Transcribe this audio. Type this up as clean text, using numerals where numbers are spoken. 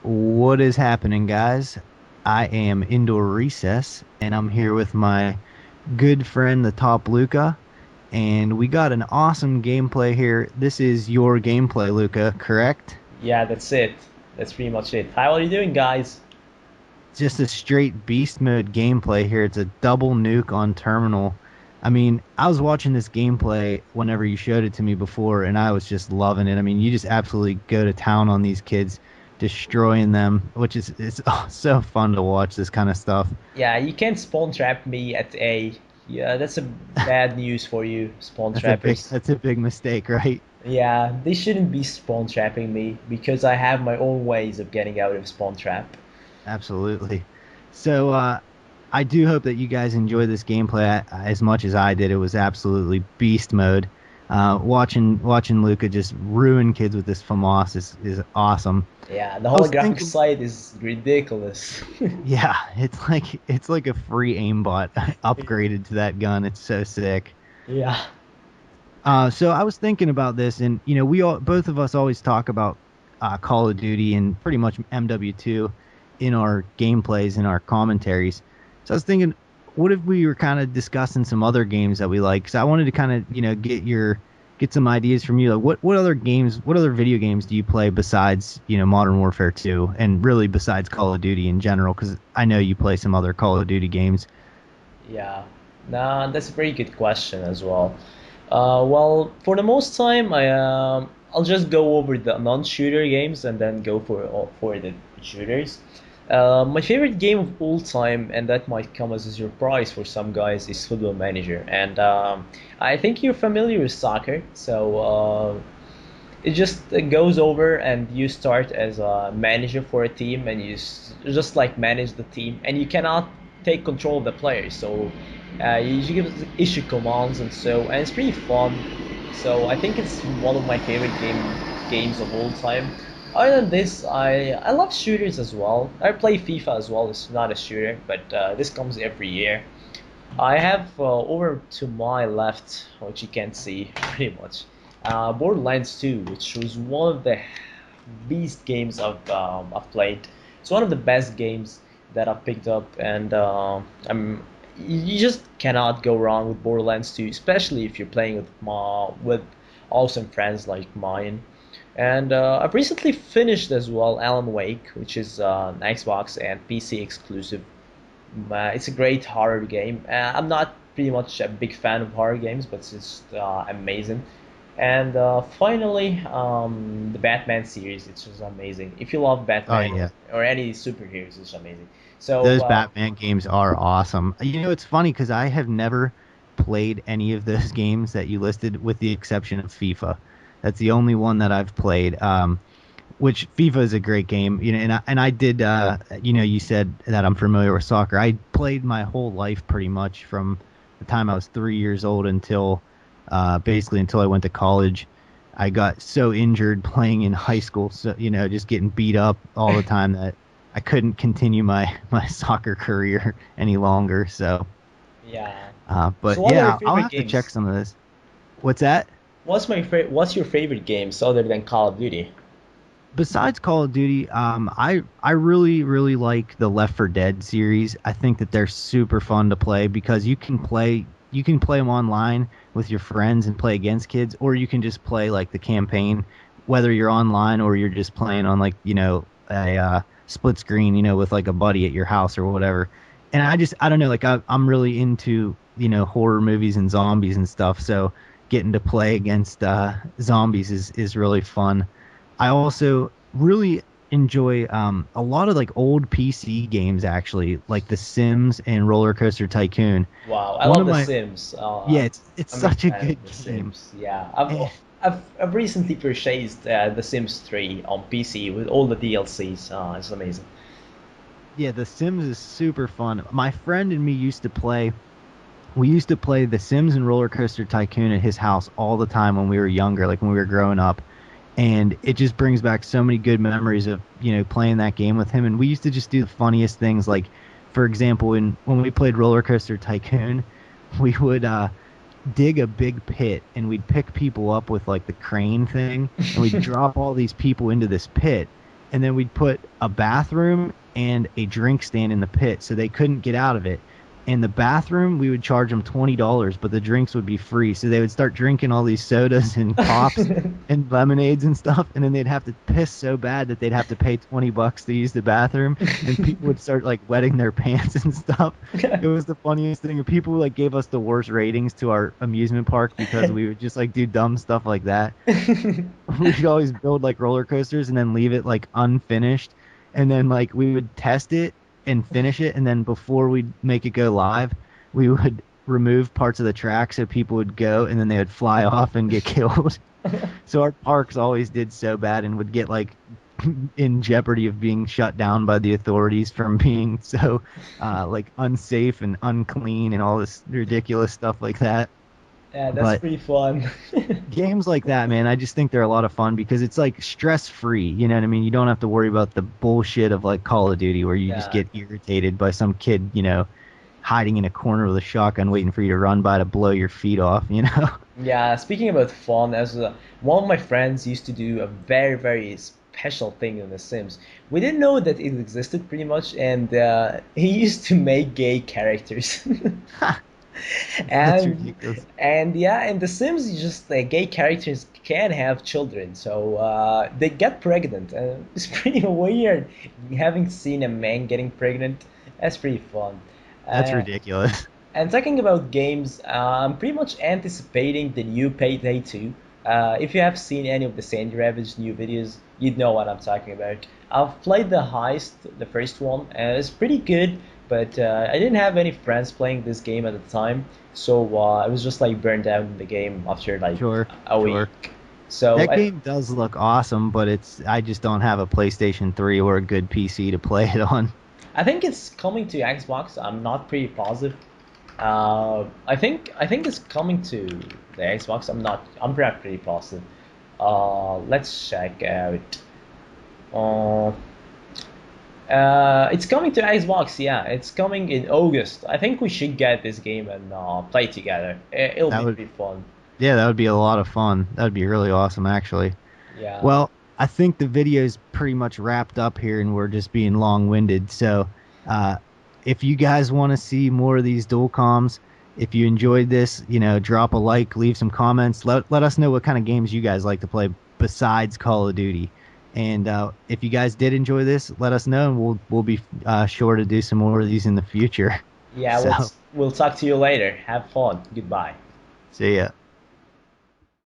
What is happening, guys? I am Indoor Recess, and I'm here with my good friend, the Top Luca, and we got an awesome gameplay here. This is your gameplay, Luca, correct? Yeah, that's it. That's pretty much it. How are you doing, guys? Just a straight beast mode gameplay here. It's a double nuke on terminal. I mean, I was watching this gameplay whenever you showed it to me before, and I was just loving it. I mean, you just absolutely go to town on these kids, destroying them, which is it's so fun to watch this kind of stuff. Yeah, you can't spawn trap me at A. Yeah, that's a bad news for you, spawn trappers. That's a big mistake, right? Yeah, they shouldn't be spawn trapping me because I have my own ways of getting out of spawn trap. Absolutely. So I do hope that you guys enjoy this gameplay as much as I did. It was absolutely beast mode. Watching Luca just ruin kids with this FAMAS is awesome. Yeah, the I was holographic thinking, sight is ridiculous. yeah, it's like a free aimbot upgraded to that gun. It's so sick. Yeah. So I was thinking about this, and we all, both of us, always talk about Call of Duty and pretty much MW2 in our gameplays and our commentaries. So I was thinking, what if we were kind of discussing some other games that we like? Because I wanted to kind of get some ideas from you. Like what other games, what other video games do you play besides Modern Warfare 2, and really besides Call of Duty in general? Because I know you play some other Call of Duty games. Yeah, nah, that's a very good question as well. Well, for the most time, I'll just go over the non-shooter games and then go for the shooters. My favorite game of all time, and that might come as a surprise for some guys, is Football Manager. And I think you're familiar with soccer, so it just goes over and you start as a manager for a team and just like manage the team and you cannot take control of the players, so you give issue commands and it's pretty fun. So I think it's one of my favorite games of all time. Other than this, I love shooters as well. I play FIFA as well. It's not a shooter, but this comes every year. I have over to my left, which you can see pretty much, Borderlands 2, which was one of the beast games I've played. It's one of the best games that I've picked up, and you just cannot go wrong with Borderlands 2, especially if you're playing with awesome friends like mine. And I've recently finished as well Alan Wake, which is an Xbox and PC exclusive. It's a great horror game. I'm not pretty much a big fan of horror games, but it's just amazing. And finally, the Batman series. It's just amazing. If you love Oh Batman yeah. or any superheroes, it's amazing. So Those Batman games are awesome. It's funny because I have never played any of those games that you listed, with the exception of FIFA. That's the only one that I've played. Which FIFA is a great game, and I did. You said that I'm familiar with soccer. I played my whole life pretty much from the time I was 3 years old until basically until I went to college. I got so injured playing in high school, so just getting beat up all the time that I couldn't continue my soccer career any longer. So, yeah. but So what are your yeah, I'll favorite have to check games? some of this. What's that? What's your favorite games other than Call of Duty? Besides Call of Duty, I really like the Left 4 Dead series. I think that they're super fun to play because you can play them online with your friends and play against kids, or you can just play like the campaign, whether you're online or you're just playing on like a split screen, with like a buddy at your house or whatever. And I don't know, like I'm really into horror movies and zombies and stuff, so getting to play against zombies is really fun. I also really enjoy a lot of like old PC games, actually, like The Sims and Roller Coaster Tycoon. Wow, I One love of The my Sims. Yeah, it's I'm a big such a fan of good The game. Sims. Yeah, Eh, I've recently purchased The Sims 3 on PC with all the DLCs. It's amazing. yeah, The Sims is super fun. My friend and me used to play. We used to play The Sims and Roller Coaster Tycoon at his house all the time when we were younger, like when we were growing up. And it just brings back so many good memories of playing that game with him. And we used to just do the funniest things, like for example, when we played Roller Coaster Tycoon, we would dig a big pit and we'd pick people up with like the crane thing, and we'd drop all these people into this pit, and then we'd put a bathroom and a drink stand in the pit so they couldn't get out of it. In the bathroom, we would charge them $20, but the drinks would be free. So they would start drinking all these sodas and pops and lemonades and stuff, and then they'd have to piss so bad that they'd have to pay $20 to use the bathroom, and people would start like wetting their pants and stuff. It was the funniest thing. And people like gave us the worst ratings to our amusement park because we would just like do dumb stuff like that. We'd always build like roller coasters and then leave it like unfinished, and then like we would test it and finish it, and then before we'd make it go live, we would remove parts of the track so people would go and then they would fly off and get killed. So our parks always did so bad and would get like in jeopardy of being shut down by the authorities from being so like unsafe and unclean and all this ridiculous stuff like that. Yeah, that's But pretty fun. games like that, man, I just think they're a lot of fun because it's like stress free. You know what I mean? You don't have to worry about the bullshit of like Call of Duty where you just Yeah. get irritated by some kid, hiding in a corner with a shotgun waiting for you to run by to blow your feet off, you know? Yeah, speaking about fun, one of my friends used to do a very, very special thing in The Sims. We didn't know that it existed pretty much, and he used to make gay characters. That's And ridiculous. yeah, in The Sims, you just gay characters can have children, so they get pregnant, and it's pretty weird having seen a man getting pregnant. That's pretty fun. That's Uh, ridiculous. and talking about games, I'm pretty much anticipating the new Payday 2. If you have seen any of the SandyRavage new videos, you'd know what I'm talking about. I've played the Heist, the first one, and it's pretty good, but I didn't have any friends playing this game at the time, so I was just like burned out in the game after like Sure, a sure. week. So That game does look awesome, but I just don't have a PlayStation 3 or a good PC to play it on. I think it's coming to Xbox. I'm not pretty positive. I think it's coming to the Xbox. I'm not pretty positive. Let's check out. Uh, it's coming to Xbox. Yeah, it's coming in August. I think we should get this game and play together. It'll That be would pretty fun. Yeah, that would be a lot of fun. That would be really awesome, actually. Yeah. Well, I think the video's pretty much wrapped up here, and we're just being long-winded. So, uh, if you guys want to see more of these dual comms, if you enjoyed this, drop a like, leave some comments. Let us know what kind of games you guys like to play besides Call of Duty. And if you guys did enjoy this, let us know, and we'll be sure to do some more of these in the future. Yeah. So, We'll talk to you later. Have fun. Goodbye. see ya.